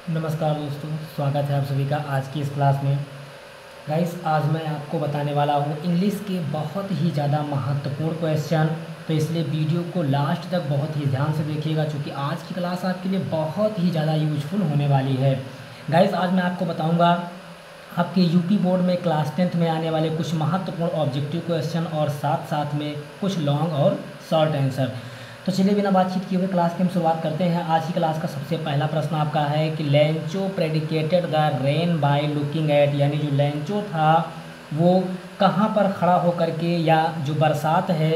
नमस्कार दोस्तों, स्वागत है आप सभी का आज की इस क्लास में। गाइस, आज मैं आपको बताने वाला हूँ इंग्लिश के बहुत ही ज़्यादा महत्वपूर्ण क्वेश्चन। तो इसलिए वीडियो को लास्ट तक बहुत ही ध्यान से देखिएगा, क्योंकि आज की क्लास आपके लिए बहुत ही ज़्यादा यूजफुल होने वाली है। गाइस, आज मैं आपको बताऊँगा आपके यूपी बोर्ड में क्लास 10th में आने वाले कुछ महत्वपूर्ण ऑब्जेक्टिव क्वेश्चन और साथ साथ में कुछ लॉन्ग और शॉर्ट आंसर। तो चलिए बिना बातचीत किए हुए क्लास की हम शुरुआत करते हैं। आज की क्लास का सबसे पहला प्रश्न आपका है कि Lencho predicated the rain by looking at, यानी जो लेंचो था वो कहाँ पर खड़ा होकर के या जो बरसात है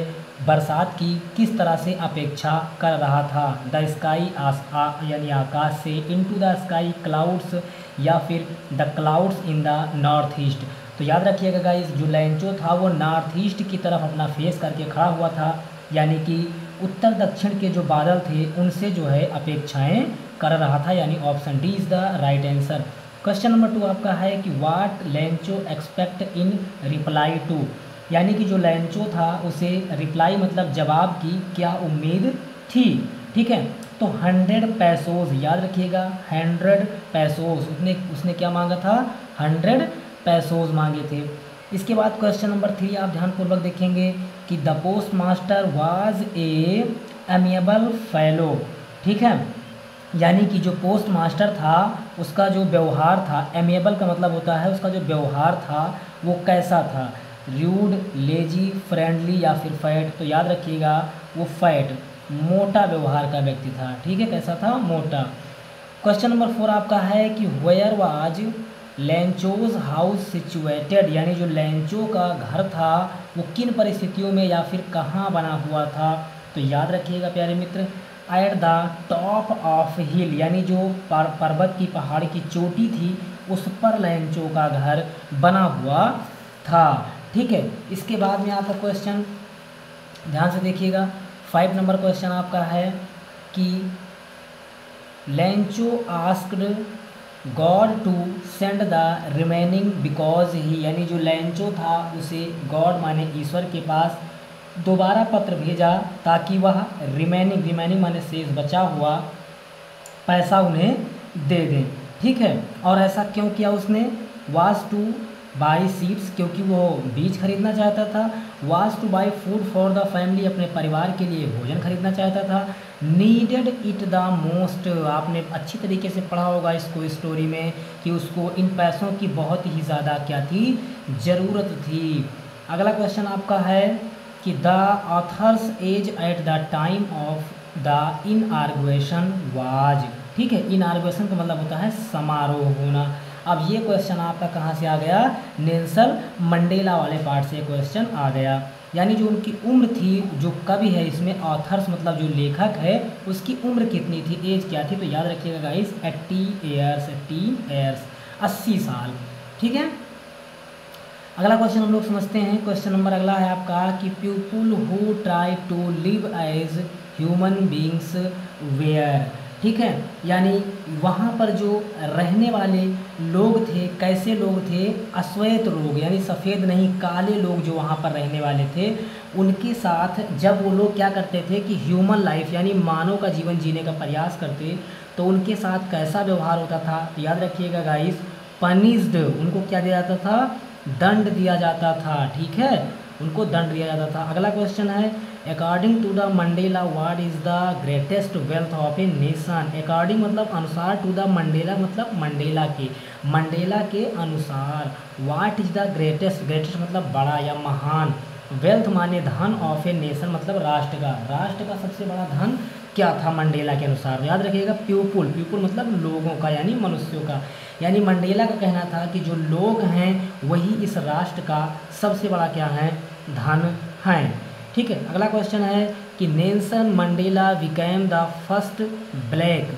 बरसात की किस तरह से अपेक्षा कर रहा था। द स्काई यानी आकाश से, इनटू द स्काई क्लाउड्स, या फिर the clouds in the north east. तो याद रखिएगा गाइस, जो लेंचो था वो नॉर्थ ईस्ट की तरफ अपना फेस करके खड़ा हुआ था, यानी कि उत्तर दक्षिण के जो बादल थे उनसे जो है अपेक्षाएं कर रहा था, यानी option D is the right answer. Question number 2 आपका है कि what Lencho expect in reply to, यानी कि जो लेंचो था उसे रिप्लाई मतलब जवाब की क्या उम्मीद थी। ठीक है, तो 100 पैसोज, याद रखिएगा 100 पैसोज उसने क्या मांगा था, 100 पैसोज मांगे थे। इसके बाद क्वेश्चन नंबर 3 आप ध्यानपूर्वक देखेंगे कि the post master was a amiable fellow. ठीक है, यानी कि जो पोस्ट मास्टर था उसका जो व्यवहार था, एमिएबल का मतलब होता है उसका जो व्यवहार था वो कैसा था, रूड, लेजी, फ्रेंडली या फिर फैट। तो याद रखिएगा वो फैट, मोटा व्यवहार का व्यक्ति था। ठीक है, कैसा था, मोटा। क्वेश्चन नंबर 4 आपका है कि where was Lencho's house situated, यानी जो लेंचो का घर था वो किन परिस्थितियों में या फिर कहाँ बना हुआ था। तो याद रखिएगा प्यारे मित्र, एट द टॉप ऑफ हिल, यानी जो पर्वत की पहाड़ की चोटी थी उस पर लेंचो का घर बना हुआ था। ठीक है, इसके बाद में आपका क्वेश्चन ध्यान से देखिएगा, 5 नंबर क्वेश्चन आपका है कि Lencho asked God to send the remaining because he, यानी जो लेंचो था उसे गॉड माने ईश्वर के पास दोबारा पत्र भेजा ताकि वह रिमेनिंग माने शेष बचा हुआ पैसा उन्हें दे दें। ठीक है, और ऐसा क्यों किया उसने, वाज टू बाई सीड्स, क्योंकि वो बीज खरीदना चाहता था, was two by food for the family, अपने परिवार के लिए भोजन खरीदना चाहता था, नीडेड इट द मोस्ट, आपने अच्छी तरीके से पढ़ा होगा इसको स्टोरी में कि उसको इन पैसों की बहुत ही ज़्यादा क्या थी, ज़रूरत थी। अगला क्वेश्चन आपका है कि the author's age at the time of the inauguration was. ठीक है, इनऑर्गेशन का मतलब होता है समारोह होना। अब ये क्वेश्चन आपका कहाँ से आ गया, नेल्सन मंडेला वाले पार्ट से क्वेश्चन आ गया, यानी जो उनकी उम्र थी, जो कवि है इसमें ऑथर्स मतलब जो लेखक है उसकी उम्र कितनी थी, एज क्या थी। तो याद रखिएगा गाइस 80 ईयर्स, 80 साल। ठीक है, अगला क्वेश्चन हम लोग समझते हैं। क्वेश्चन नंबर अगला है आपका कि people who try to live as human beings where. ठीक है, यानी वहाँ पर जो रहने वाले लोग थे कैसे लोग थे, अश्वेत लोग, यानी सफ़ेद नहीं काले लोग जो वहाँ पर रहने वाले थे, उनके साथ जब वो लोग क्या करते थे कि ह्यूमन लाइफ यानी मानव का जीवन जीने का प्रयास करते तो उनके साथ कैसा व्यवहार होता था। याद रखिएगा गाइस, पनिश्ड, उनको क्या दिया जाता था, दंड दिया जाता था। ठीक है, उनको दंड दिया जाता था। अगला क्वेश्चन है according to the Mandela what is the greatest wealth of a nation. According मतलब अनुसार, टू द मंडेला मतलब मंडेला के अनुसार, व्हाट इज़ द ग्रेटेस्ट मतलब बड़ा या महान, वेल्थ माने धन, ऑफ ए नेशन मतलब राष्ट्र का सबसे बड़ा धन क्या था मंडेला के अनुसार। याद रखिएगा पीपुल मतलब लोगों का यानी मनुष्यों का, यानी मंडेला का कहना था कि जो लोग हैं वही इस राष्ट्र का सबसे बड़ा क्या है, धन है। ठीक है, अगला क्वेश्चन है कि Nelson Mandela became the first black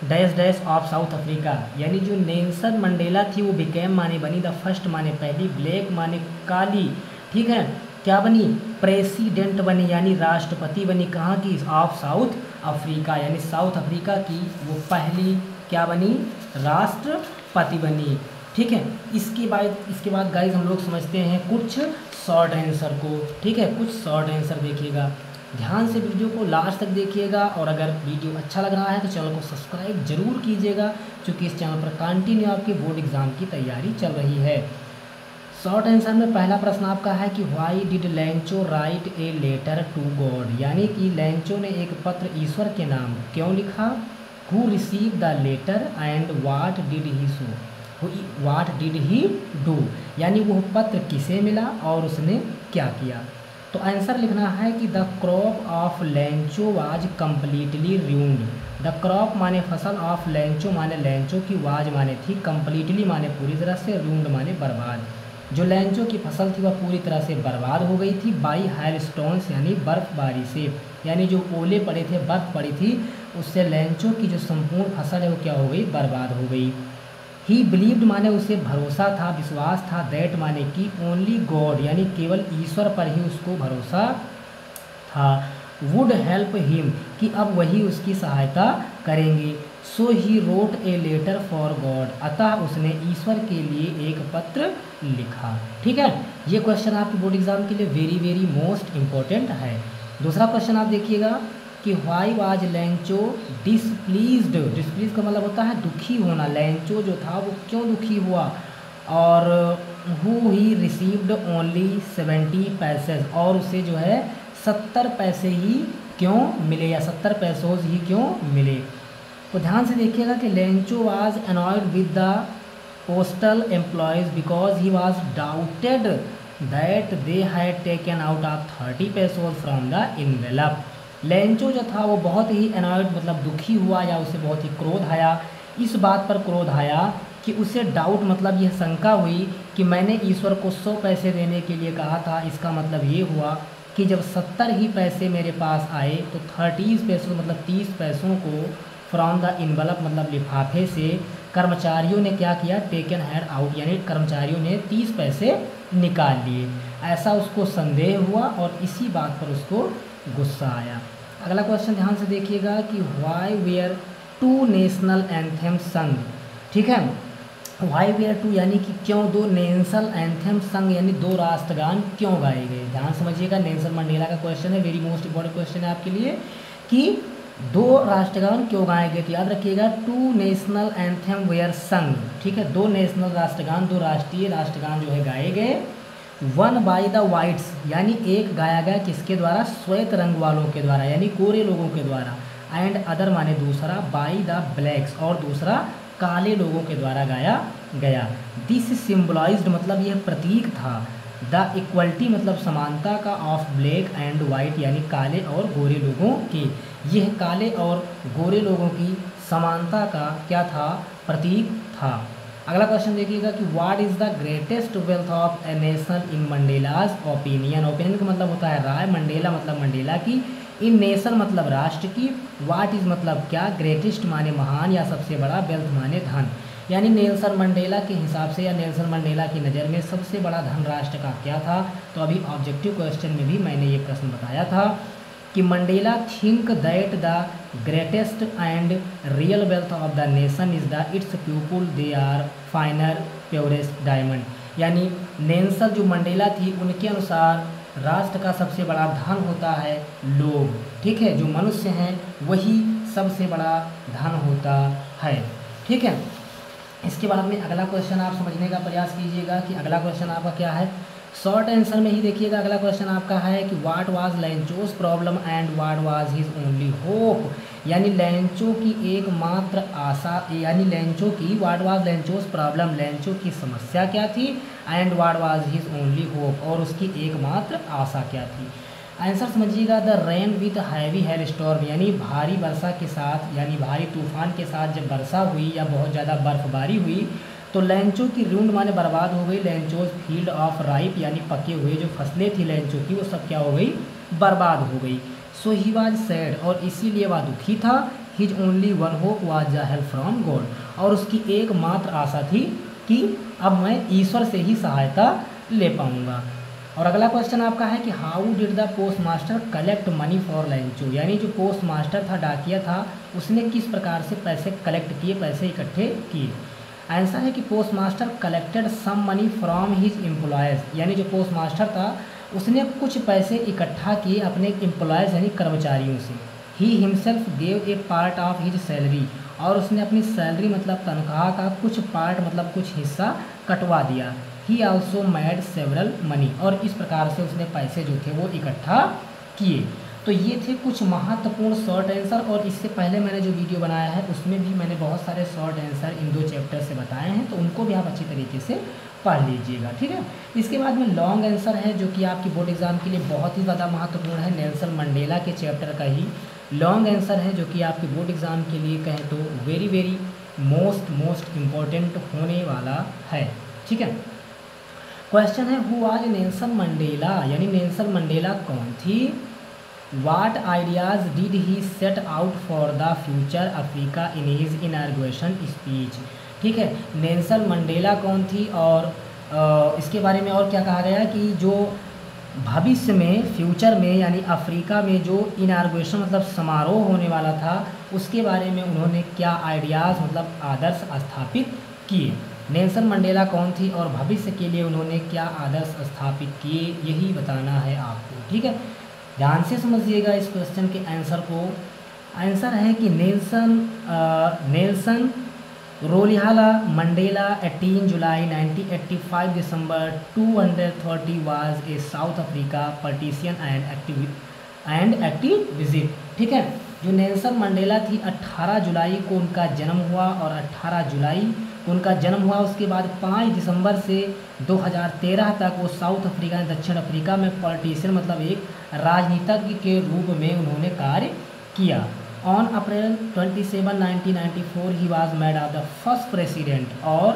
dash dash of south Africa, यानी जो नेल्सन मंडेला थी वो बिकेम माने बनी, द फर्स्ट माने पहली, ब्लैक माने काली। ठीक है, क्या बनी, प्रेसिडेंट बनी यानी राष्ट्रपति बनी, कहाँ की, ऑफ साउथ अफ्रीका, यानी साउथ अफ्रीका की वो पहली क्या बनी, राष्ट्रपति बनी। ठीक है, इसके बाद गाइस हम लोग समझते हैं कुछ शॉर्ट आंसर को। ठीक है, कुछ शॉर्ट आंसर देखिएगा। ध्यान से वीडियो को लास्ट तक देखिएगा, और अगर वीडियो अच्छा लग रहा है तो चैनल को सब्सक्राइब जरूर कीजिएगा, क्योंकि इस चैनल पर कंटिन्यू आपकी बोर्ड एग्ज़ाम की तैयारी चल रही है। शॉर्ट आंसर में पहला प्रश्न आपका है कि why did Lencho write a letter to God, यानी कि लैंचो ने एक पत्र ईश्वर के नाम क्यों लिखा। Who receive the letter and what did he saw, what did he do, यानी वह पत्र किसे मिला और उसने क्या किया। तो आंसर लिखना है कि the crop of लैंचो was completely ruined. The crop माने फसल, ऑफ लैंचो माने लैंचो की, वाज माने थी, कम्प्लीटली माने पूरी तरह से, रूइंड माने बर्बाद। जो लैंचो की फसल थी वह पूरी तरह से बर्बाद हो गई थी, बाई हाइल स्टोन्स यानी बर्फबारी से, यानी जो ओले पड़े थे, बर्फ़ पड़ी थी, उससे लैंचो की जो संपूर्ण फसल है वो क्या हो गई, बर्बाद हो गई। ही बिलीव्ड माने उसे भरोसा था, विश्वास था, दैट माने कि, ओनली गॉड यानी केवल ईश्वर पर ही उसको भरोसा था, वुड हेल्प हिम कि अब वही उसकी सहायता करेंगे, so he wrote a letter for God, अतः उसने ईश्वर के लिए एक पत्र लिखा। ठीक है, ये क्वेश्चन आपके बोर्ड एग्जाम के लिए वेरी वेरी मोस्ट इम्पोर्टेंट है। दूसरा क्वेश्चन आप देखिएगा कि वाई वाज लैंचो डिसप्लीज्ड। डिसप्लीज का मतलब होता है दुखी होना। लैंचो जो था वो क्यों दुखी हुआ, और who he received only 70 passage, और उसे जो है 70 पैसे ही क्यों मिले, या 70 पैसोज ही क्यों मिले। तो ध्यान से देखिएगा कि लैंचो was annoyed with the postal employees because he was doubted that they had taken out of 30 पैसोज from the envelope. लैंचो जो था वो बहुत ही अनॉयड मतलब दुखी हुआ, या उसे बहुत ही क्रोध आया, इस बात पर क्रोध आया कि उसे डाउट मतलब यह शंका हुई कि मैंने ईश्वर को 100 पैसे देने के लिए कहा था, इसका मतलब ये हुआ कि जब 70 ही पैसे मेरे पास आए तो 30 पैसों मतलब 30 पैसों को फ्रॉम द इनवलप मतलब लिफाफे से कर्मचारियों ने क्या किया, टेकन हैड आउट, यानी कर्मचारियों ने 30 पैसे निकाल लिए। ऐसा उसको संदेह हुआ और इसी बात पर उसको गुस्सा आया। अगला क्वेश्चन ध्यान से देखिएगा कि व्हाई वेयर 2 नेशनल एंथेम संग। ठीक है, व्हाई वेयर 2 यानी कि क्यों 2 नेशनल एंथेम संग, यानी 2 राष्ट्रगान क्यों गाए गए। ध्यान समझिएगा, नेल्सन मंडेला का क्वेश्चन है, वेरी मोस्ट इंपॉर्टेंट क्वेश्चन है आपके लिए कि 2 राष्ट्रगान क्यों गाए गए। तो याद रखिएगा 2 नेशनल एंथेम वेयर संग। ठीक है, 2 नेशनल राष्ट्रगान, 2 राष्ट्रीय राष्ट्रगान जो है गाए गए। 1 बाई द वाइट्स यानी एक गाया गया किसके द्वारा, श्वेत रंग वालों के द्वारा यानी गोरे लोगों के द्वारा, एंड अदर माने दूसरा, बाई द ब्लैक्स और दूसरा काले लोगों के द्वारा गाया गया। दिस सिम्बलाइज्ड मतलब यह प्रतीक था, द इक्वलिटी मतलब समानता का, ऑफ ब्लैक एंड वाइट यानी काले और गोरे लोगों की, यह काले और गोरे लोगों की समानता का क्या था, प्रतीक था। अगला क्वेश्चन देखिएगा कि what is the greatest wealth of a nation in Mandela's opinion. Opinion का मतलब होता है राय, मंडेला मतलब मंडेला की, इन नेशन मतलब राष्ट्र की, व्हाट इज़ मतलब क्या, ग्रेटेस्ट माने महान या सबसे बड़ा, वेल्थ माने धन, यानी नेल्सन मंडेला के हिसाब से या नेल्सन मंडेला की नज़र में सबसे बड़ा धन राष्ट्र का क्या था। तो अभी ऑब्जेक्टिव क्वेश्चन में भी मैंने ये प्रश्न बताया था कि Mandela think that the greatest and real wealth of the nation is the its people, they are finer purest diamond, यानी नेल्सन जो मंडेला थी उनके अनुसार राष्ट्र का सबसे बड़ा धन होता है लोग। ठीक है, जो मनुष्य हैं वही सबसे बड़ा धन होता है। ठीक है, इसके बाद में अगला क्वेश्चन आप समझने का प्रयास कीजिएगा कि अगला क्वेश्चन आपका क्या है। शॉर्ट आंसर में ही देखिएगा, अगला क्वेश्चन आपका है कि what was Lencho's problem and what was his only hope, यानी लैंचो की एकमात्र आशा, यानी लैंचो की what was Lencho's problem, Lencho की समस्या क्या थी, and what was his only hope और उसकी एकमात्र आशा क्या थी। आंसर समझिएगा, the rain with heavy hail storm, यानी भारी वर्षा के साथ यानी भारी तूफान के साथ जब वर्षा हुई या बहुत ज़्यादा बर्फबारी हुई तो लैंचो की रूंड माने बर्बाद हो गई। लैंचोज फील्ड ऑफ राइप यानी पके हुए जो फसलें थी लैंचो की वो सब क्या हो गई, बर्बाद हो गई। सो ही वाज सैड और इसीलिए वह दुखी था। His only one hope was the help from God, और उसकी एकमात्र आशा थी कि अब मैं ईश्वर से ही सहायता ले पाऊँगा। और अगला क्वेश्चन आपका है कि how did the post master collect money for लैंचो, यानी जो पोस्ट मास्टर था, डाकिया था, उसने किस प्रकार से पैसे कलेक्ट किए, पैसे इकट्ठे किए। आंसर है कि post master collected some money from his employees, यानी जो पोस्ट मास्टर था उसने कुछ पैसे इकट्ठा किए अपने एम्प्लॉयज़ यानी कर्मचारियों से। He himself gave a part of his salary, और उसने अपनी सैलरी मतलब तनख्वाह का कुछ पार्ट मतलब कुछ हिस्सा कटवा दिया। ही आल्सो मेड सेवरल मनी, और इस प्रकार से उसने पैसे जो थे वो इकट्ठा किए। तो ये थे कुछ महत्वपूर्ण शॉर्ट आंसर, और इससे पहले मैंने जो वीडियो बनाया है उसमें भी मैंने बहुत सारे शॉर्ट आंसर इन 2 चैप्टर से बताए हैं, तो उनको भी आप अच्छी तरीके से पढ़ लीजिएगा, ठीक है। इसके बाद में लॉन्ग आंसर है जो कि आपकी बोर्ड एग्जाम के लिए बहुत ही ज़्यादा महत्वपूर्ण है। नेल्सन मंडेला के चैप्टर का ही लॉन्ग आंसर है जो कि आपके बोर्ड एग्ज़ाम के लिए कहें तो वेरी वेरी मोस्ट इम्पॉर्टेंट होने वाला है, ठीक है। क्वेश्चन है हु वाज नेल्सन मंडेला, यानी नेल्सन मंडेला कौन थी। What ideas did he set out for the future Africa in his inauguration speech। ठीक है, नेल्सन मंडेला कौन थी, और इसके बारे में और क्या कहा गया कि जो भविष्य में फ्यूचर में यानी अफ्रीका में जो इनाग्रेशन मतलब समारोह होने वाला था उसके बारे में उन्होंने क्या आइडियाज़ मतलब आदर्श स्थापित किए। नेल्सन मंडेला कौन थी और भविष्य के लिए उन्होंने क्या आदर्श स्थापित किए, यही बताना है आपको, ठीक है। ध्यान से समझिएगा इस क्वेश्चन के आंसर को। आंसर है कि Nelson Rolihlahla Mandela 18 July 1985 December 230 was a South Africa politician and activist. ठीक है, जो नेल्सन मंडेला थी 18 जुलाई को उनका जन्म हुआ, और 18 जुलाई को उनका जन्म हुआ, उसके बाद 5 दिसंबर से 2013 तक वो साउथ अफ्रीका दक्षिण अफ्रीका में पॉलिटिशियन मतलब एक राजनीतिज्ञ के रूप में उन्होंने कार्य किया। On April 27 1994 he was made of the first president, और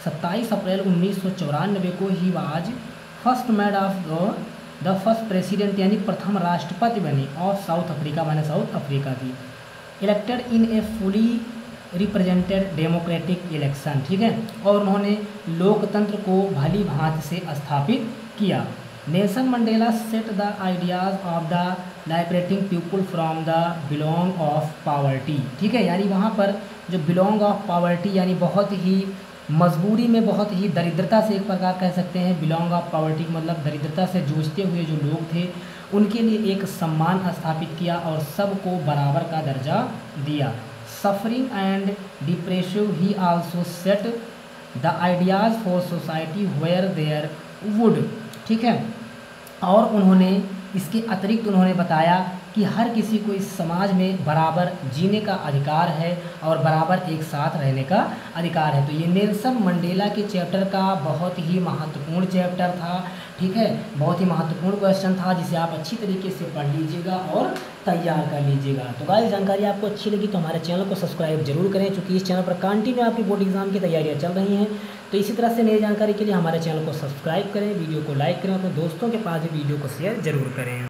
27 अप्रैल 1994 को he was first made of the first president यानी प्रथम राष्ट्रपति बने ऑफ साउथ अफ्रीका माने साउथ अफ्रीका की। इलेक्टेड इन ए फुली रिप्रेजेंटेड डेमोक्रेटिक इलेक्शन, ठीक है, और उन्होंने लोकतंत्र को भली भांति से स्थापित किया। Nelson Mandela set the ideas of the liberating people from the belong of poverty, ठीक है, यानी वहाँ पर जो बिलोंग ऑफ पॉवर्टी यानी बहुत ही मजबूरी में बहुत ही दरिद्रता से एक प्रकार कह सकते हैं, बिलोंग ऑफ पॉवर्टी मतलब दरिद्रता से जूझते हुए जो लोग थे उनके लिए एक सम्मान स्थापित किया और सबको बराबर का दर्जा दिया। Suffering and depressive he also set the ideas for society where there would, ठीक है, और उन्होंने इसके अतिरिक्त उन्होंने बताया कि हर किसी को इस समाज में बराबर जीने का अधिकार है और बराबर एक साथ रहने का अधिकार है। तो ये नेल्सन मंडेला के चैप्टर का बहुत ही महत्वपूर्ण चैप्टर था, ठीक है, बहुत ही महत्वपूर्ण क्वेश्चन था जिसे आप अच्छी तरीके से पढ़ लीजिएगा और तैयार कर लीजिएगा। तो गाइस जानकारी आपको अच्छी लगी तो हमारे चैनल को सब्सक्राइब जरूर करें, क्योंकि इस चैनल पर कंटिन्यू आपकी बोर्ड एग्जाम की तैयारियाँ चल रही हैं। तो इसी तरह से नई जानकारी के लिए हमारे चैनल को सब्सक्राइब करें, वीडियो को लाइक करें, अपने दोस्तों के पास भी वीडियो को शेयर जरूर करें।